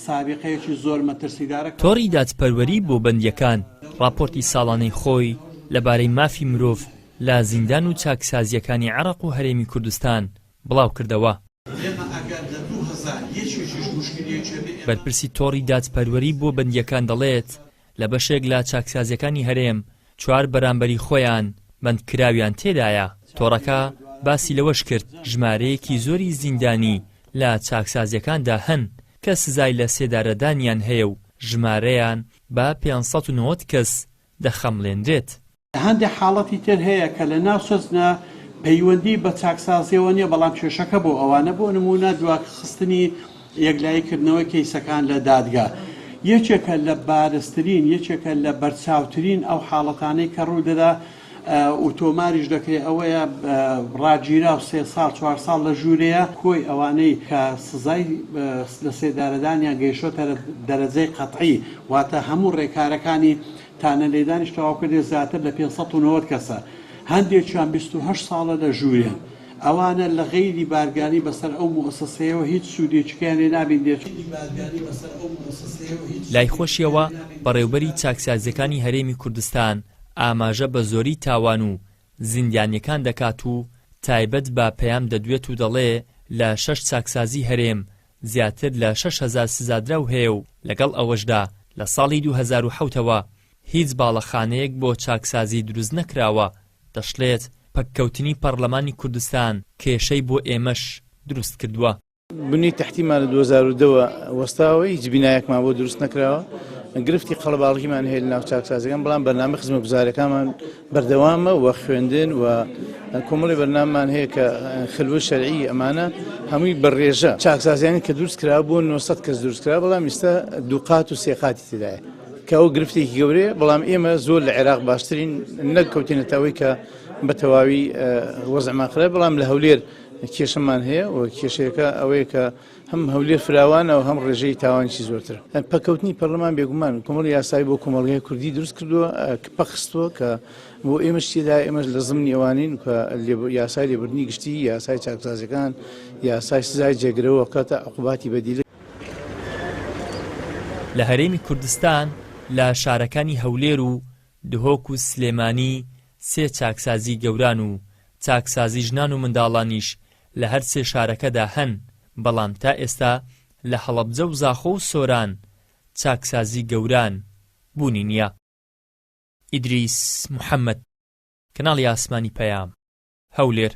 سابقەیەکی زۆر مەترسیدارە. تۆڕی دادپەروەری بۆ بەندیەکان راپۆرتی ساڵانەی خۆی لەبارەی مافی مرۆڤ لە زیندان و چاکسازیەکانی عێراق و هەرێمی کوردستان بڵاو کردەوە. بەرپرسی تۆڕی دادپەروەری بۆ بەندیەکان دەڵێت لە بەشێک لە چاکسازیەکانی هەرێم 4 بەرامبەری خۆیان بەندکراویان تێدایە. تۆڕەکە باسی لەوەش کرد ژمارەیەکی زۆری زیندانی لە چاکسازیەکاندا هەن کە سزای لە سێدارەدانیان هەیە و ژمارەیان بە 590 کەس دەخەمڵێنرێت. هەندێک حاڵەتی تر هەیە کە لە ناو سەزنە پەیوەندی بە چاکسازیەوە نیە، بەڵام کێشەکە بۆ ئەوانە بۆ نمونە دواخستنی یەکلاییکردنەوەی کەیسەکان لە دادگا یەکێکە لە بارزترین یەکێکە لە بەرچاوترین ئەو حاڵەتانەی کە ڕوودەدا و تۆماریش دەکرێت ئەوەیە ڕاگیرا و 3 ساڵ 4 ساڵ لە ژوورەیە کۆی ئەوانەی کە سزای لە سێدارەدانیان گەیشتۆتە دەرەجەی قەتعی واتە هەموو ڕێکارەکانی تانە لێدانیش تەواو کردێ زیاتر لە 590 کەسە، هەندێکیان 28 ساڵە لە ژوورێن. ئەوانە لە غەیری بارگانی بەسەر ئەو موسسەیەوە هیچ سوودێکیان لێ نابین. لای خۆشیەوە بەڕێوبەری چاکسازیەکانی هەرێمی کوردستان ئاماژە بە زۆری تاوان و زیندانیەکان دەکات و تایبەت بە پەیام دەدوێت و دەڵێ لە 6 چاکسازی هەرێم زیاتر لە 6,000 سزادراو هەیە و لەگەڵ ئەوەشدا لە ساڵی 2007ەوە هیچ باڵەخانەیەک بۆ چاکسازی دروست نەکراوە. دەشڵێت پەککەوتنی پەرلەمانی کوردستان کێشەی بۆ ئێمەش دروست کردووە. بنی تحتیما لە 2002 وەستاوە هیچ بینایەکمان بۆ دروست نەکراوە. گرفتی قەڵەباڵغیمان هەیە لە ناو چاکسازیەکان، بەڵام بەرنامە خزمەتگوزاریەکانمان بەردەوامە و خوێندن و کۆمەڵی بەرناممان هەیە کە خلوە شەرعی ئەمانە هەمووی بەڕێژە چاکسازیانی کە دروست کرا بۆ 900 کەس دروست کرا، بەڵام ئێستا 2 قات و 3 قاتی تێدایە کە ئەو گرفتێکی گەورەیە. بەڵام ئێمە زۆر لە عێراق باشترین نەکەوتێنێتەوەی کە بە تەواوی وەزعمان خرا، بەڵام لە هەولێر کێشەمان هەیە و کێشەیەەکە ئەوەیە کە هەم هەولێر فراوانە و هەم ڕێژەی تاوانشی زۆرتر. پەکەوتنی پەرلەمان بێگومان کۆمەڵی یاسایی بۆ کۆمەڵگەی کوردی دروست کردووە کە پەخستووە کە بۆ ئێمەش تێدا ئێمەش لە زمانی ئەوانین کە یاسای لێبوردنی گشتی، یاسای چاکسازیەکان، یاسای سزای جێگرەوە کاتە عقوباتی بەدیل. لە هەرێمی کوردستان لە شارەکانی هەولێر و دهۆک و سلێمانی 3 چاکسازی گەوران و چاکسازی ژنان و منداڵانیش لە هەر 3 شارەکەدا هەن، بەڵام تا ئێستا لە هەڵەبجە و زاخۆ و سۆران چاکسازی گەوران بوونی نییە. ئیدریس محەممەد، کەناڵی ئاسمانی پەیام، هەولێر.